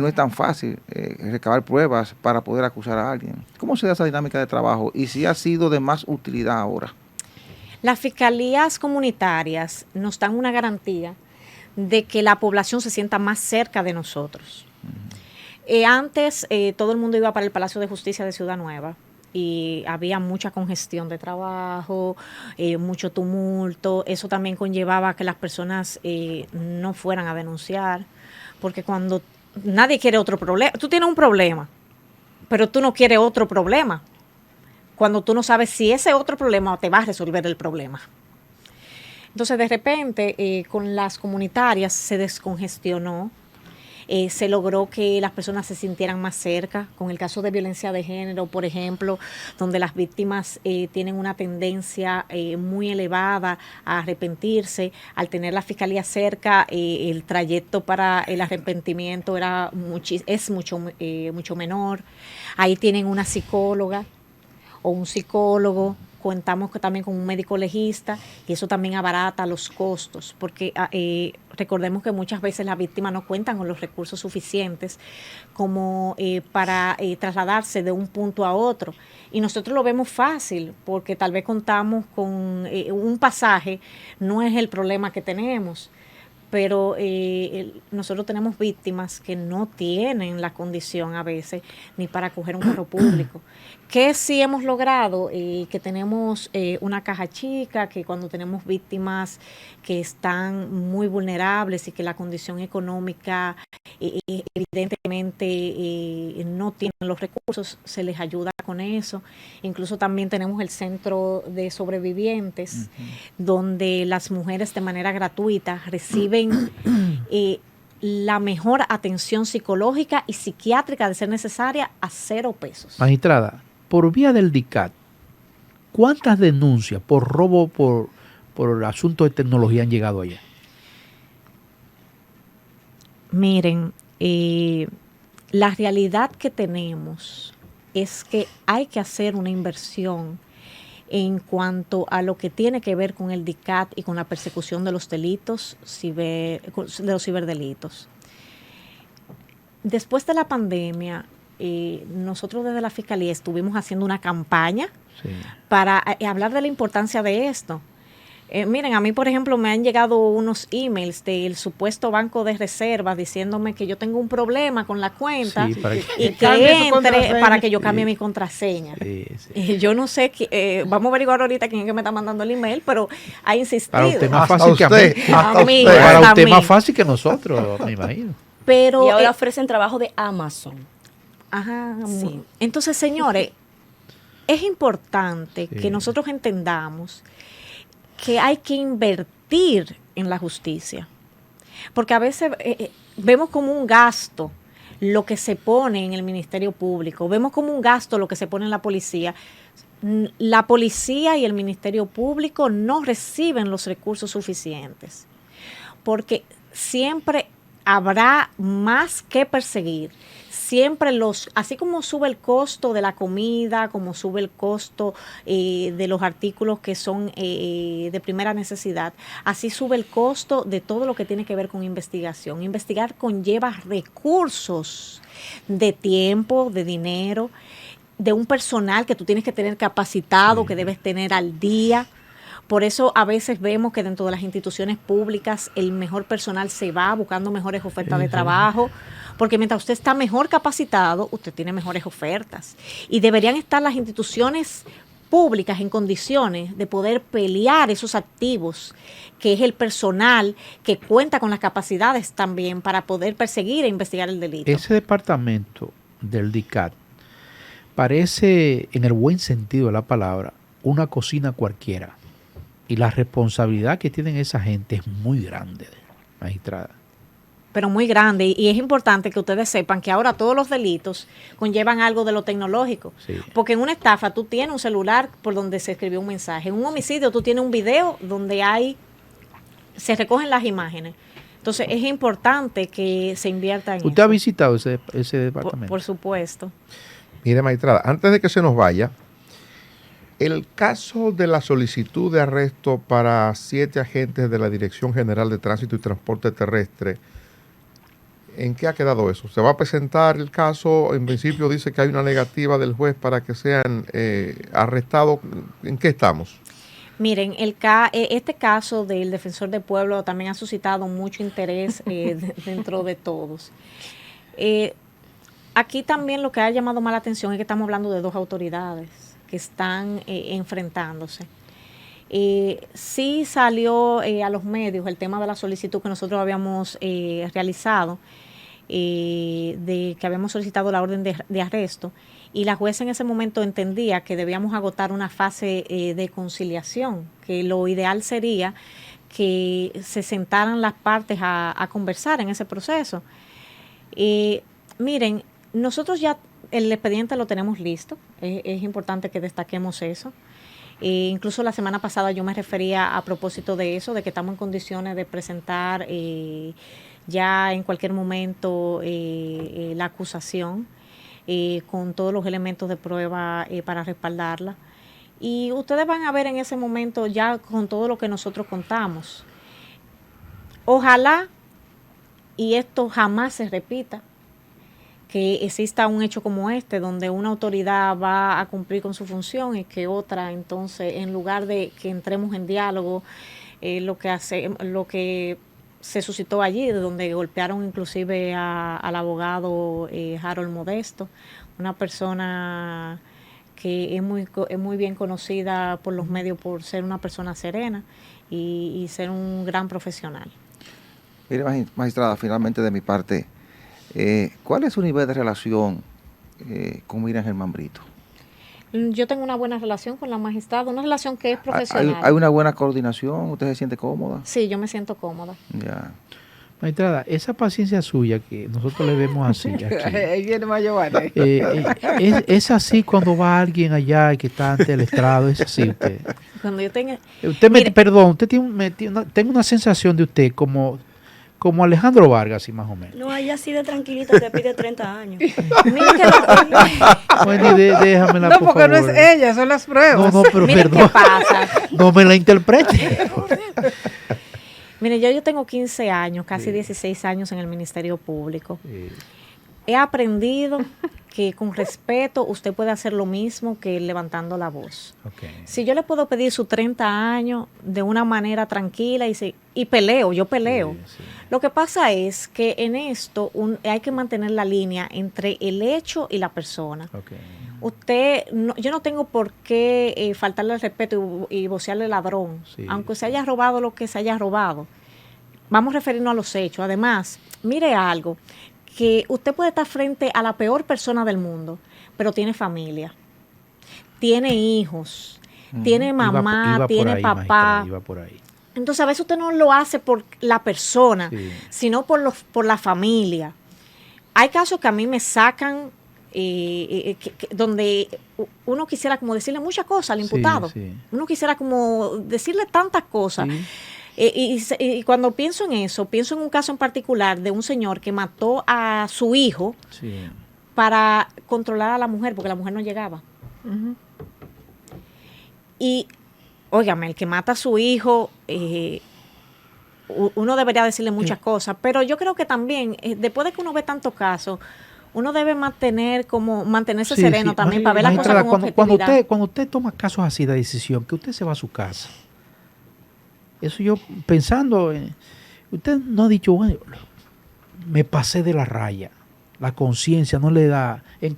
no es tan fácil recabar pruebas para poder acusar a alguien. ¿Cómo se da esa dinámica de trabajo y si ha sido de más utilidad ahora? Las fiscalías comunitarias nos dan una garantía de que la población se sienta más cerca de nosotros. Antes todo el mundo iba para el Palacio de Justicia de Ciudad Nueva y había mucha congestión de trabajo, mucho tumulto. Eso también conllevaba que las personas no fueran a denunciar, porque cuando nadie quiere otro problema, tú tienes un problema, pero tú no quieres otro problema, cuando tú no sabes si ese otro problema te va a resolver el problema. Entonces, de repente, con las comunitarias se descongestionó, se logró que las personas se sintieran más cerca. Con el caso de violencia de género, por ejemplo, donde las víctimas tienen una tendencia muy elevada a arrepentirse, al tener la fiscalía cerca, el trayecto para el arrepentimiento es mucho menor. Ahí tienen una psicóloga o un psicólogo. Contamos también con un médico legista y eso también abarata los costos, porque recordemos que muchas veces las víctimas no cuentan con los recursos suficientes como para trasladarse de un punto a otro. Y nosotros lo vemos fácil, porque tal vez contamos con un pasaje, no es el problema que tenemos. Pero nosotros tenemos víctimas que no tienen la condición a veces ni para coger un carro público. Que sí hemos logrado, que tenemos una caja chica, que cuando tenemos víctimas que están muy vulnerables y que la condición económica evidentemente no tienen los recursos, se les ayuda con eso. Incluso también tenemos el centro de sobrevivientes, donde las mujeres de manera gratuita reciben la mejor atención psicológica y psiquiátrica de ser necesaria a 0 pesos. Magistrada, por vía del DICAT, ¿cuántas denuncias por robo por asuntos de tecnología han llegado allá? Miren, la realidad que tenemos es que hay que hacer una inversión en cuanto a lo que tiene que ver con el DICAT y con la persecución de los delitos, de los ciberdelitos. Después de la pandemia, nosotros desde la Fiscalía estuvimos haciendo una campaña para hablar de la importancia de esto. Miren, a mí, por ejemplo, me han llegado unos emails del supuesto banco de reservas diciéndome que yo tengo un problema con la cuenta y que entre para que yo cambie mi contraseña. Yo no sé, vamos a averiguar ahorita quién es que me está mandando el email, pero ha insistido. Para usted más fácil que a mí. Para usted más fácil que nosotros, me imagino. Pero, y ahora ofrecen trabajo de Amazon. Ajá. Sí. Entonces, señores, es importante que nosotros entendamos que hay que invertir en la justicia, porque a veces vemos como un gasto lo que se pone en el Ministerio Público, vemos como un gasto lo que se pone en la policía. La policía y el Ministerio Público no reciben los recursos suficientes, porque siempre habrá más que perseguir. Siempre así como sube el costo de la comida, como sube el costo de los artículos que son de primera necesidad, así sube el costo de todo lo que tiene que ver con investigación. Investigar conlleva recursos de tiempo, de dinero, de un personal que tú tienes que tener capacitado, que debes tener al día. Por eso a veces vemos que dentro de las instituciones públicas el mejor personal se va buscando mejores ofertas de trabajo, porque mientras usted está mejor capacitado, usted tiene mejores ofertas. Y deberían estar las instituciones públicas en condiciones de poder pelear esos activos, que es el personal que cuenta con las capacidades también para poder perseguir e investigar el delito. Ese departamento del DICAT parece, en el buen sentido de la palabra, una cocina cualquiera. Y la responsabilidad que tienen esa gente es muy grande, magistrada. Pero muy grande. Y es importante que ustedes sepan que ahora todos los delitos conllevan algo de lo tecnológico. Sí. Porque en una estafa tú tienes un celular por donde se escribió un mensaje. En un homicidio tú tienes un video donde se recogen las imágenes. Entonces es importante que se invierta en ¿Usted ha eso. visitado ese departamento? Por supuesto. Mire, magistrada, antes de que se nos vaya, el caso de la solicitud de arresto para 7 agentes de la Dirección General de Tránsito y Transporte Terrestre, ¿en qué ha quedado eso? ¿Se va a presentar el caso? En principio dice que hay una negativa del juez para que sean arrestados. ¿En qué estamos? Miren, este caso del defensor del pueblo también ha suscitado mucho interés dentro de todos. Aquí también lo que ha llamado más la atención es que estamos hablando de 2 autoridades que están enfrentándose. Sí salió a los medios el tema de la solicitud que nosotros habíamos realizado, de que habíamos solicitado la orden de arresto, y la jueza en ese momento entendía que debíamos agotar una fase de conciliación, que lo ideal sería que se sentaran las partes a conversar en ese proceso. Miren, nosotros ya el expediente lo tenemos listo, es importante que destaquemos eso. Incluso la semana pasada yo me refería a propósito de eso, de que estamos en condiciones de presentar ya en cualquier momento la acusación con todos los elementos de prueba para respaldarla. Y ustedes van a ver en ese momento ya con todo lo que nosotros contamos. Ojalá y esto jamás se repita, que exista un hecho como este, donde una autoridad va a cumplir con su función y que otra, entonces, en lugar de que entremos en diálogo, lo que se suscitó allí, de donde golpearon inclusive al abogado Harold Modesto, una persona que es muy bien conocida por los medios por ser una persona serena y ser un gran profesional. Mire, magistrada, finalmente de mi parte, ¿cuál es su nivel de relación con Miriam Germán Brito? Yo tengo una buena relación con la magistrada, una relación que es profesional. ¿Hay una buena coordinación? ¿Usted se siente cómoda? Sí, yo me siento cómoda. Ya. Magistrada, esa paciencia suya que nosotros le vemos así aquí, Ahí viene Mayovane. es así cuando va alguien allá que está ante el estrado, es así usted. Cuando yo tenga... Perdón, usted tengo una sensación de usted como Alejandro Vargas, así más o menos. No, ella así de tranquilita te pide 30 años. Mira que Bueno, déjamela, No, por porque no es favor. ella, son las pruebas. No, pero Mira perdón. qué pasa. No me la interprete. Mire, yo tengo 15 años, casi Sí. 16 años en el Ministerio Público. He aprendido que con respeto usted puede hacer lo mismo que levantando la voz. Okay. Si yo le puedo pedir sus 30 años de una manera tranquila y peleo, yo peleo. Sí, sí. Lo que pasa es que en esto hay que mantener la línea entre el hecho y la persona. Okay. Yo no tengo por qué faltarle el respeto y vocearle ladrón, Sí. aunque se haya robado lo que se haya robado. Vamos a referirnos a los hechos. Además, mire algo, que usted puede estar frente a la peor persona del mundo, pero tiene familia, tiene hijos, tiene mamá, Iba tiene por ahí, papá. magistrada, iba por ahí. Entonces a veces usted no lo hace por la persona, Sí. sino por la familia. Hay casos que a mí me sacan donde uno quisiera como decirle muchas cosas al imputado. Sí. Uno quisiera como decirle tantas cosas. Sí. Y cuando pienso en eso, pienso en un caso en particular de un señor que mató a su hijo Sí. para controlar a la mujer, porque la mujer no llegaba. Y, óigame, el que mata a su hijo, uno debería decirle muchas cosas, pero yo creo que también, después de que uno ve tantos casos, uno debe mantenerse Sí, sereno sí. también para ver las cosas Magistrada, con objetividad. cuando usted toma casos así de decisión, que usted se va a su casa. Eso yo pensando, usted no ha dicho, bueno, me pasé de la raya. La conciencia no le da. En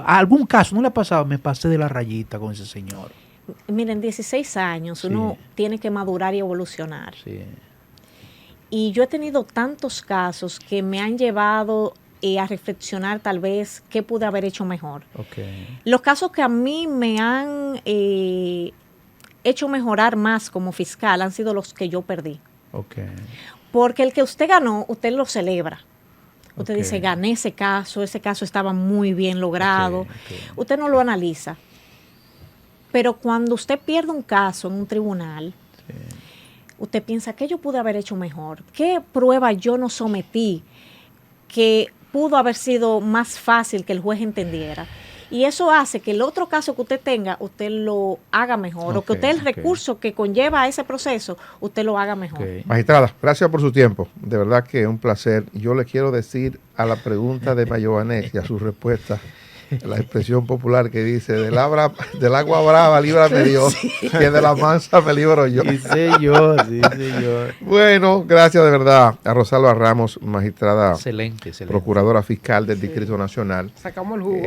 algún caso no le ha pasado, me pasé de la rayita con ese señor. Miren, 16 años, Sí. uno tiene que madurar y evolucionar. Sí. Y yo he tenido tantos casos que me han llevado a reflexionar tal vez qué pude haber hecho mejor. Okay. Los casos que a mí me han hecho mejorar más como fiscal han sido los que yo perdí. Okay. Porque el que usted ganó, usted lo celebra. Usted Ok. dice, gané ese caso estaba muy bien logrado. Okay. Usted no lo analiza. Pero cuando usted pierde un caso en un tribunal, Sí. usted piensa, ¿qué yo pude haber hecho mejor? ¿Qué prueba yo no sometí que pudo haber sido más fácil que el juez entendiera? Y eso hace que el otro caso que usted tenga, usted lo haga mejor. O que Ok, usted el ok. recurso que conlleva a ese proceso, usted lo haga mejor. Ok. Magistrada, gracias por su tiempo. De verdad que es un placer. Yo le quiero decir a la pregunta de Mayobanex y a su respuesta, la expresión popular que dice, del agua brava líbrame Dios, que de la mansa me libro yo. Sí, señor, sí, señor. Bueno, gracias de verdad a Rosalba Ramos, magistrada, Excelente, excelente. procuradora fiscal del Distrito Nacional. Sacamos el jugo.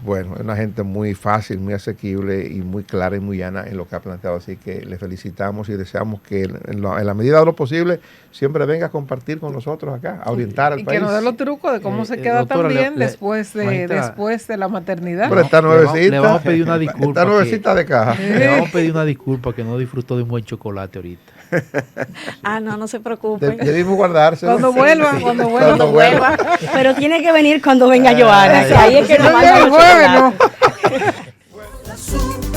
Bueno, es una gente muy fácil, muy asequible y muy clara y muy llana en lo que ha planteado. Así que le felicitamos y deseamos que en la medida de lo posible siempre venga a compartir con nosotros acá, a orientar al Y país. que nos dé los trucos de cómo se queda doctora, también magistrada, después de la maternidad. Pero está nuevecita. Le vamos a pedir una disculpa. Está nuevecita de caja. Le vamos a pedir una disculpa que no disfrutó de un buen chocolate ahorita. Ah, no se preocupe. Debimos guardárselo. Cuando vuelva, Cuando vuelva. Pero tiene que venir cuando venga Joana, que ahí es que Si nos no llega manda el los jueves, chocolates. no.